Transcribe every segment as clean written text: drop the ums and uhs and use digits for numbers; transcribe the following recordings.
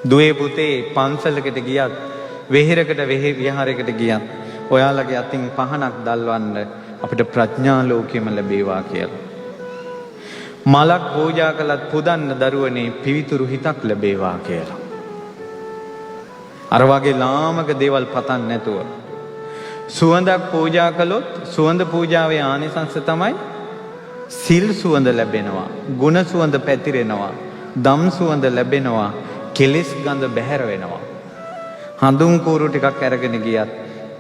දුවේ පුතේ පන්සලකට ගියත් වෙහෙරකට විහාරයකට ගියත් ඔයාලගේ අතින් පහනක් දල්වන්න අපිට ප්‍රඥා ලෝකෙම ලැබේවා කියලා. මලක් පූජා කළත් පුදන්න දරුවනේ පිවිතුරු හිතක් ලැබේවා කියලා. අර වගේ ලාමක දේවල් පතන්න නැතුව සුවඳක් පූජා කළොත් සුවඳ පූජාවේ ආනිසංස තමයි සිල් සුවඳ ලැබෙනවා, ගුණ සුවඳ පැතිරෙනවා, දම් සුවඳ ලැබෙනවා, කෙලෙස් ගඳ බැහැර වෙනවා. හඳුන් කූරු ටිකක් අරගෙන ගියත්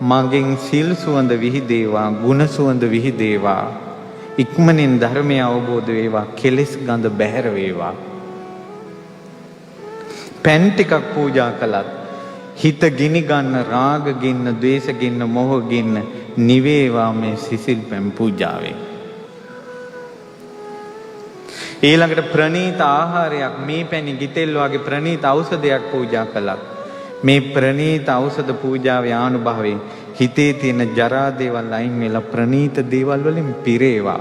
මගෙන් සිල් සුවඳ විහිදේවා, ගුණ සුවඳ විහිදේවා, ඉක්මනින් ධර්මය අවබෝධ වේවා, කෙලෙස් ගඳ බැහැර වේවා. පැන් ටිකක් පූජා කළත් හිත ගිනි ගන්න රාග ගින්න, ද්වේෂ ගින්න, මොහ ගින්න නිවේවා මේ සිසිල් පැන් පූජාවෙන්. ඊළඟට ප්‍රණීත ආහාරයක්, මේ පැණි ගිතෙල් වගේ ප්‍රණීත ඖෂධයක් පූජා කළත් මේ ප්‍රණීත ඖෂධ පූජාවේ ආනුභාවයෙන් හිතේ තියෙන ජරා දේවල් අයින් වෙලා ප්‍රණීත දේවල් වලින් පිරේවා.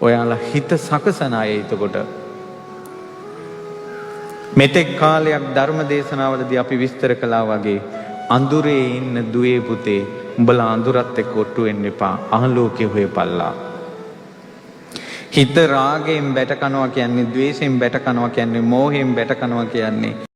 ඔයාලා හිත සකසන අය. එතකොට මෙතෙක් කාලයක් ධර්ම දේශනාවලදී අපි විස්තර කළා වගේ අඳුරේ ඉන්න දුවේ පුතේ උඹලා අඳුරත් එක්ක ඔට්ටු වෙන්න එපා. අහලෝකේ හොයපල්ලා. හිත රාගයෙන් බැට කනවා කියන්නේ, ද්වේෂයෙන් බැට කනවා කියන්නේ, මෝහයෙන් බැට කනවා කියන්නේ